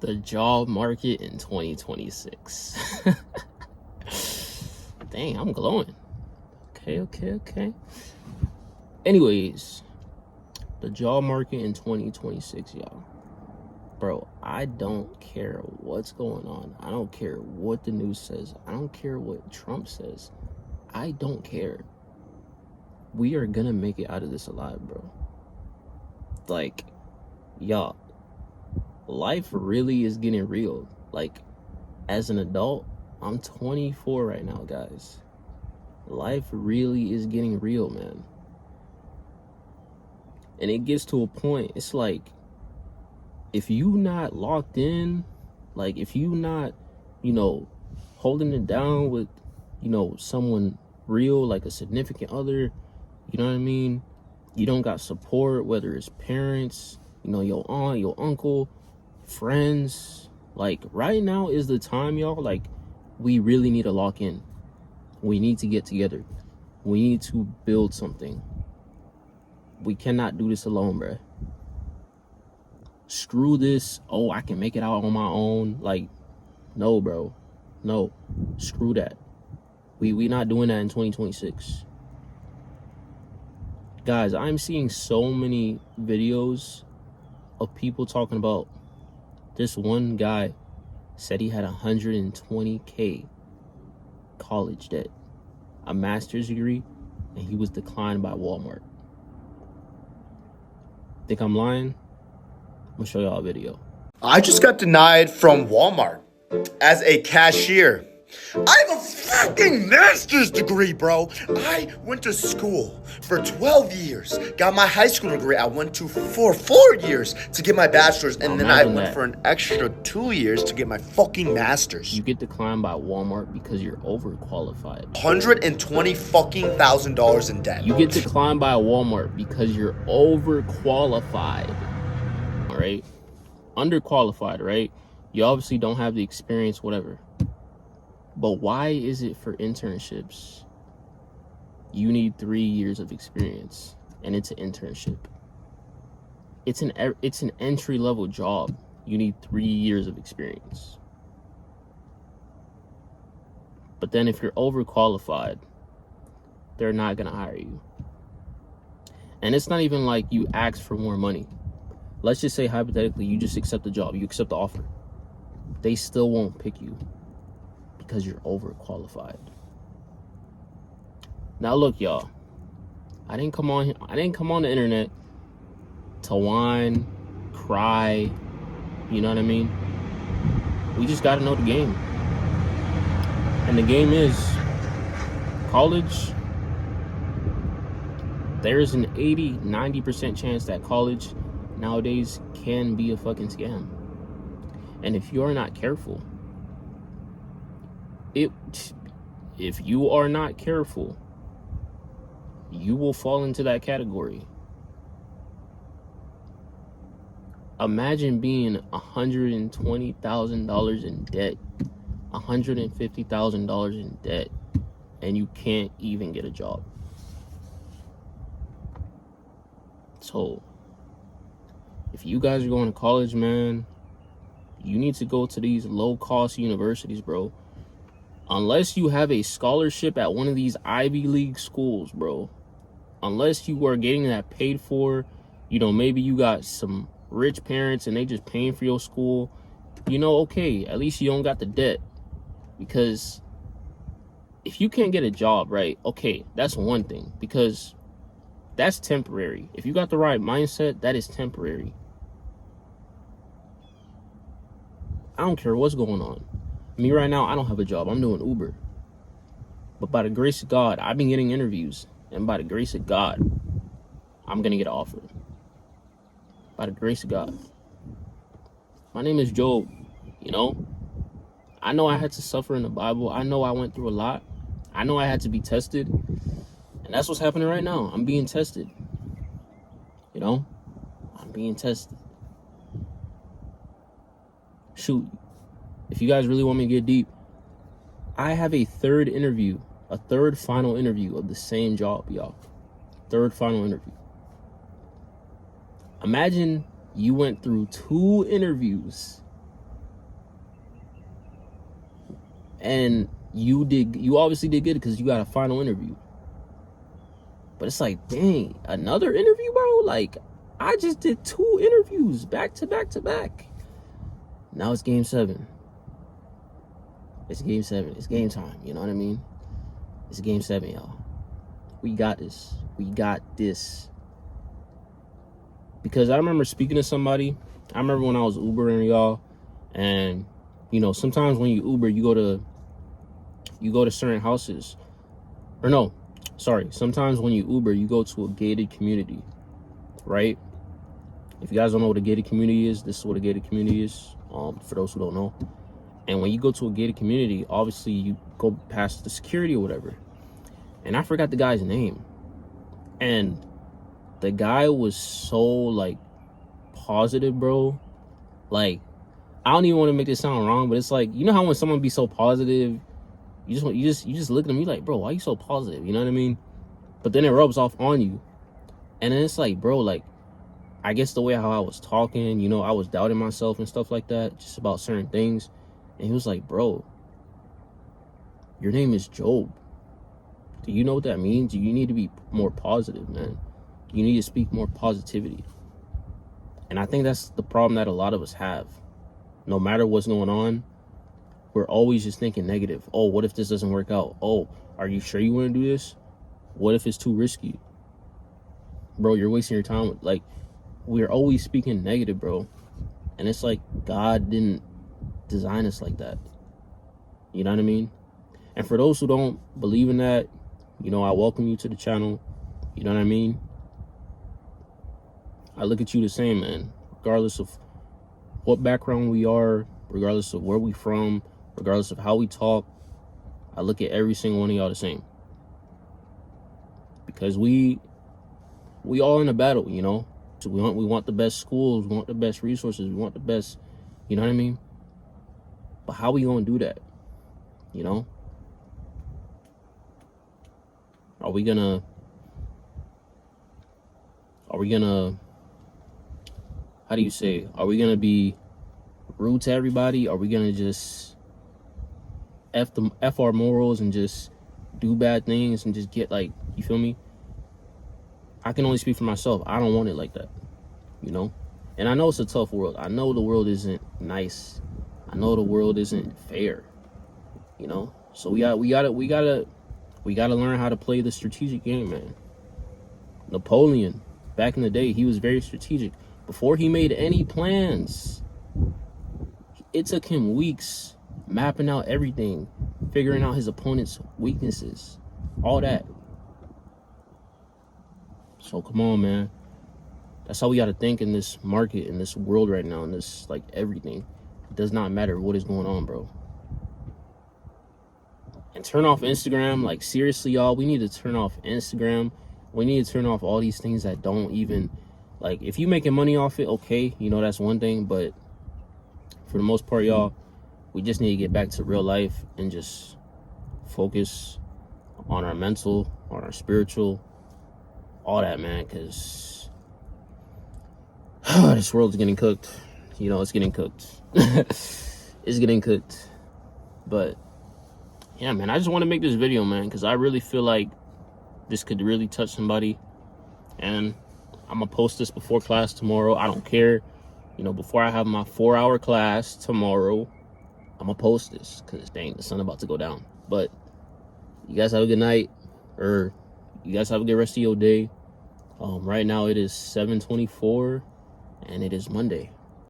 The job market in 2026. Dang, I'm glowing. Okay. Anyways, the job market in 2026, y'all. Bro, I don't care what's going on. I don't care what the news says. I don't care what Trump says. I don't care. We are gonna make it out of this alive, bro. Like, y'all, life really is getting real. Like, as an adult, I'm 24 right now, guys. Life really is getting real, man. And it gets to a point, it's like, if you not locked in, like, if you not, holding it down with, someone real, like a significant other, you know what I mean? You don't got support, whether it's parents, your aunt, your uncle, friends. Like, right now is the time, y'all. Like, we really need to lock in. We need to get together. We need to build something. We cannot do this alone, bruh. Screw this, oh, I can make it out on my own. Like, no, bro. No. Screw that. We not doing that in 2026. Guys, I'm seeing so many videos of people talking about this one guy said he had 120K college debt, a master's degree, and he was declined by Walmart. Think I'm lying? I'm gonna show y'all a video. I just got denied from Walmart as a cashier. I have a fucking master's degree, bro. I went to school for 12 years, got my high school degree. I went to for 4 years to get my bachelor's, and then I went for an extra 2 years to get my fucking master's. You get declined by Walmart because you're overqualified. $120,000 in debt. You get declined by Walmart because you're overqualified. All right? Underqualified, right? You obviously don't have the experience, whatever. But why is it for internships you need 3 years of experience and it's an internship? It's an entry-level job. You need 3 years of experience. But then if you're overqualified, they're not gonna hire you. And it's not even like you ask for more money. Let's just say hypothetically you just accept the job, you accept the offer. They still won't pick you because you're overqualified. Now look, y'all, I didn't come on the internet to whine, cry, you know what I mean? We just got to know the game. And the game is college. There's an 80-90% chance that college nowadays can be a fucking scam. And if you're not careful, if you are not careful, you will fall into that category. Imagine being $120,000 in debt, $150,000 in debt, and you can't even get a job. So, if you guys are going to college, man, you need to go to these low-cost universities, bro. Unless you have a scholarship at one of these Ivy League schools, bro. Unless you are getting that paid for, maybe you got some rich parents and they just paying for your school. Okay, at least you don't got the debt. Because if you can't get a job, right, okay, that's one thing. Because that's temporary. If you got the right mindset, that is temporary. I don't care what's going on. Me right now, I don't have a job. I'm doing Uber. But by the grace of God, I've been getting interviews. And by the grace of God, I'm going to get an offer. By the grace of God. My name is Job. I know I had to suffer in the Bible. I know I went through a lot. I know I had to be tested. And that's what's happening right now. I'm being tested. I'm being tested. Shoot. If you guys really want me to get deep, I have a third final interview of the same job, y'all. Third final interview. Imagine you went through 2 interviews And you obviously did good because you got a final interview. But it's like, dang, another interview, bro? Like, I just did 2 interviews back to back to back. Now it's game 7. It's game 7. It's game time. You know what I mean? It's game 7, y'all. We got this. We got this. Because I remember speaking to somebody. I remember when I was Ubering, y'all. And, you know, sometimes when you Uber, you go to certain houses. Or no, sorry. Sometimes when you Uber, you go to a gated community, right? If you guys don't know what a gated community is, this is what a gated community is, for those who don't know. And when you go to a gated community, obviously you go past the security or whatever. And I forgot the guy's name. And the guy was so, like, positive, bro. Like, I don't even want to make this sound wrong, but it's like, you know how when someone be so positive, you just look at them, you like, bro, why are you so positive? You know what I mean? But then it rubs off on you. And then it's like, bro, like, I guess the way how I was talking, you know, I was doubting myself and stuff like that, just about certain things. And he was like, bro, your name is Job. Do you know what that means? You need to be more positive, man. You need to speak more positivity. And I think that's the problem that a lot of us have. No matter what's going on, we're always just thinking negative. Oh, what if this doesn't work out? Oh, are you sure you want to do this? What if it's too risky? Bro, you're wasting your time. Like, we're always speaking negative, bro. And it's like God didn't design us like that. You know what I mean? And for those who don't believe in that, you know, I welcome you to the channel. You know what I mean? I look at you the same, man. Regardless of what background we are, regardless of where we from, regardless of how we talk, I look at every single one of y'all the same. Because we all in a battle, you know? So we want the best schools, we want the best resources, we want the best, you know what I mean? But how we gonna do that? You know? Are we gonna how do you say, are we gonna be rude to everybody? Are we gonna just F our morals and just do bad things and just get, like, you feel me? I can only speak for myself. I don't want it like that, you know? And I know it's a tough world. I know the world isn't nice. I know the world isn't fair, you know? So we gotta learn how to play the strategic game, man. Napoleon, back in the day, he was very strategic. Before he made any plans, it took him weeks mapping out everything, figuring out his opponent's weaknesses, all that. So come on, man. That's how we got to think in this market, in this world right now, in this, like, everything. It does not matter what is going on, bro. And turn off Instagram. Like, seriously, y'all, we need to turn off Instagram. We need to turn off all these things that don't even, like, if you making money off it, okay, you know, that's one thing. But for the most part, y'all, we just need to get back to real life and just focus on our mental, on our spiritual, all that, man, because this world's getting cooked. You know, it's getting cooked. It's getting cooked. But yeah, man, I just want to make this video, man, because I really feel like this could really touch somebody. And I'm gonna post this before class tomorrow. I don't care, you know, before I have my 4-hour class tomorrow, I'm gonna post this, because dang, the sun about to go down. But you guys have a good night, or you guys have a good rest of your day. Right now it is 7:24 and it is Monday.